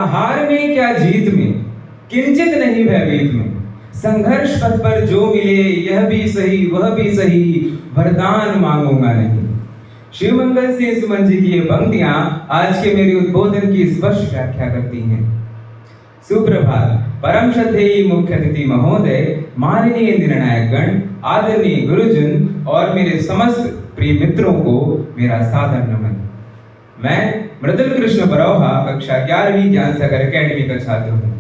हार में क्या जीत में, किंचित नहीं भयभीत में। संघर्ष पथ पर जो मिले, यह भी सही वह भी सही, वरदान मांगूंगा नहीं। शिवमंगल सिंह सुमन जी की ये पंक्तियां आज के मेरे उद्बोधन की स्पष्ट व्याख्या करती हैं। सुप्रभात। परम श्रद्धेय मुख्य अतिथि महोदय, माननीय निर्णायक गण, आदरणीय गुरुजन और मेरे समस्त प्रिय मित्रों को मेरा सादर नमन। मैं मृदुल कृष्ण बरौहा कक्षा 11वीं ज्ञान सागर एकेडमी का छात्र हूँ।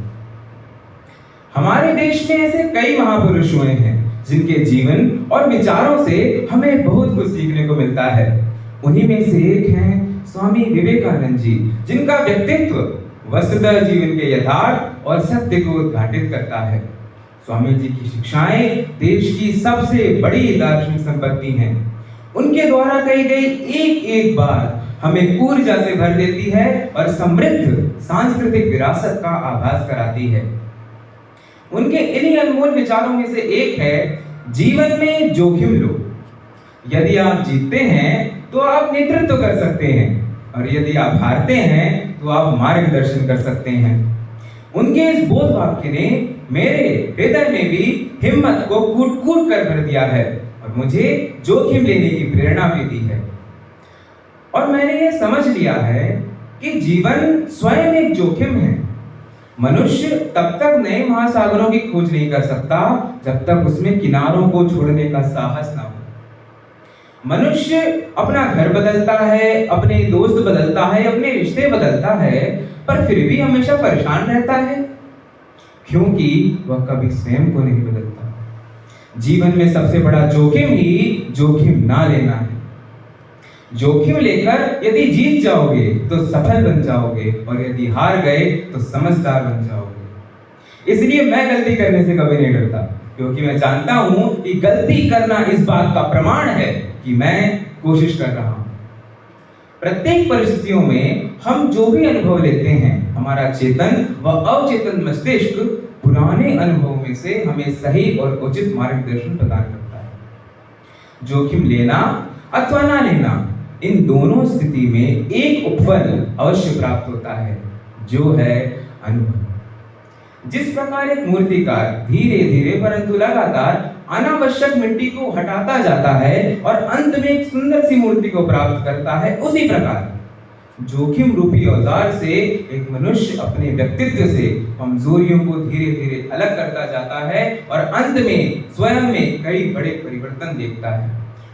हमारे देश में ऐसे कई महापुरुष हुए हैं जिनके जीवन और विचारों से हमें बहुत कुछ सीखने को मिलता है। उन्हीं में से एक हैं स्वामी विवेकानंद जी, जिनका व्यक्तित्व वस्तुतः जीवन के यथार्थ और सत्य को उद्घाटित करता है। स्वामी जी की शिक्षाएं देश की सबसे बड़ी दार्शनिक संपत्ति हैं। उनके द्वारा कही गई एक एक बात हमें ऊर्जा से भर देती है और समृद्ध सांस्कृतिक विरासत का आभास कराती है। उनके इन्हीं अनमोल विचारों में से एक है, जीवन में जोखिम लो। यदि आप जीतते हैं तो आप नेतृत्व कर सकते हैं और यदि आप हारते हैं तो आप मार्गदर्शन कर सकते हैं। उनके इस बोध वाक्य ने मेरे हृदय में भी हिम्मत को कूट-कूट कर भर दिया है और मुझे जोखिम लेने की प्रेरणा भी दी है। और मैंने ये समझ लिया है कि जीवन स्वयं एक जोखिम है। मनुष्य तब तक नए महासागरों की खोज नहीं कर सकता जब तक उसमें किनारों को छोड़ने का साहस ना हो। मनुष्य अपना घर बदलता है, अपने दोस्त बदलता है, अपने रिश्ते बदलता है, पर फिर भी हमेशा परेशान रहता है, क्योंकि वह कभी स्वयं को नहीं बदलता। जीवन में सबसे बड़ा जोखिम ही जोखिम ना लेना है। जोखिम लेकर यदि जीत जाओगे तो सफल बन जाओगे और यदि हार गए तो समझदार बन जाओगे। इसलिए मैं गलती करने से कभी नहीं डरता, क्योंकि मैं जानता हूं कि गलती करना इस बात का प्रमाण है कि मैं कोशिश कर रहा हूं। प्रत्येक परिस्थितियों में हम जो भी अनुभव लेते हैं, हमारा चेतन व अवचेतन मस्तिष्क पुराने अनुभवों में से हमें सही और उचित मार्गदर्शन प्रदान करता है। जोखिम लेना अथवा ना लेना, इन दोनों स्थिति में एक उपफल अवश्य प्राप्त होता है, जो है अनुभव। जिस प्रकार एक मूर्तिकार धीरे धीरे परंतु लगातार अनावश्यक मिट्टी को हटाता जाता है और अंत में एक सुंदर सी मूर्ति को प्राप्त करता है, उसी प्रकार जोखिम रूपी औजार से एक मनुष्य अपने व्यक्तित्व से कमजोरियों को धीरे धीरे अलग करता जाता है और अंत में स्वयं में कई बड़े परिवर्तन देखता है,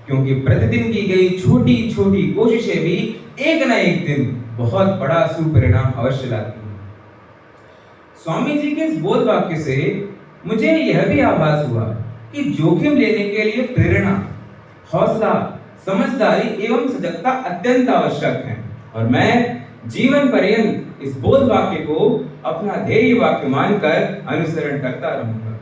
क्योंकि प्रतिदिन की गई छोटी छोटी कोशिशें भी एक न एक दिन बहुत बड़ा सुपरिणाम अवश्य लाती हैं। स्वामी जी के इस बोध वाक्य से मुझे यह भी आभास हुआ कि जोखिम लेने के लिए प्रेरणा, हौसला, समझदारी एवं सजगता अत्यंत आवश्यक है और मैं जीवन पर्यंत इस बोध वाक्य को अपना ध्येय वाक्य मानकर अनुसरण करता रहूंगा।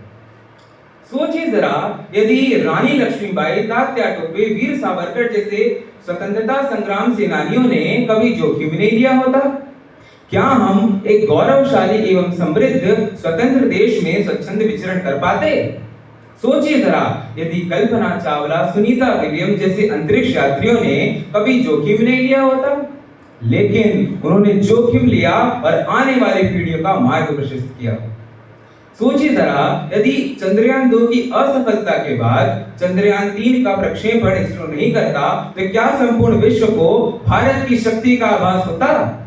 सोचिए जरा, यदि रानी लक्ष्मीबाई, तात्या टोपे, वीर सावरकर जैसे स्वतंत्रता संग्राम सेनानियों ने कभी जोखिम नहीं लिया होता, क्या हम एक गौरवशाली एवं समृद्ध स्वतंत्र देश में स्वच्छंद विचरण कर पाते? सोचिए जरा, यदि कल्पना चावला, सुनीता विलियम्स जैसे अंतरिक्ष यात्रियों ने कभी जोखिम नहीं लिया होता, लेकिन उन्होंने जोखिम लिया और आने वाली पीढ़ियों का मार्ग प्रशस्त किया। सोचिए जरा, यदि चंद्रयान 2 की असफलता के बाद चंद्रयान 3 का प्रक्षेपण इसरो नहीं करता, तो क्या संपूर्ण विश्व को भारत की शक्ति का आभास होता?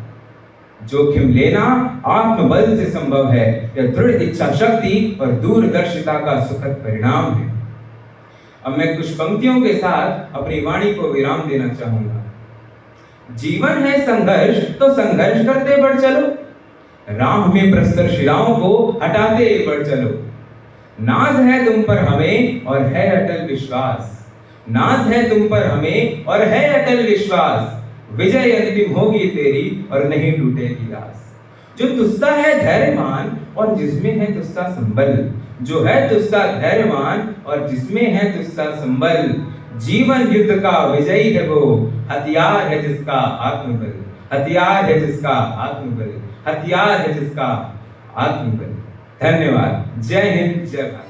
जोखिम लेना आत्मबल से संभव है, यह दृढ़ इच्छा शक्ति और दूरदर्शिता का सुखद परिणाम है। अब मैं कुछ पंक्तियों के साथ अपनी वाणी को विराम देना चाहूंगा। जीवन है संघर्ष, तो संघर्ष करते बढ़ चलो, राह में प्रस्तर शिलाओं को हटाते बढ़ चलो। नाज है तुम पर हमें और है अटल विश्वास, नाज है तुम पर हमें और है अटल विश्वास, विजय अंतिम होगी तेरी और नहीं टूटेगी आस। जो तुझसा है धैर्यमान और जिसमें है तुझसा संबल, जो है तुझसा धैर्यमान और जिसमें है तुझसा संबल, जीवन युद्ध का विजयी है वो, हथियार है जिसका आत्मबल, हथियार है जिसका आत्मबल, हथियार है जिसका आत्मबल। धन्यवाद। जय हिंद, जय भारत।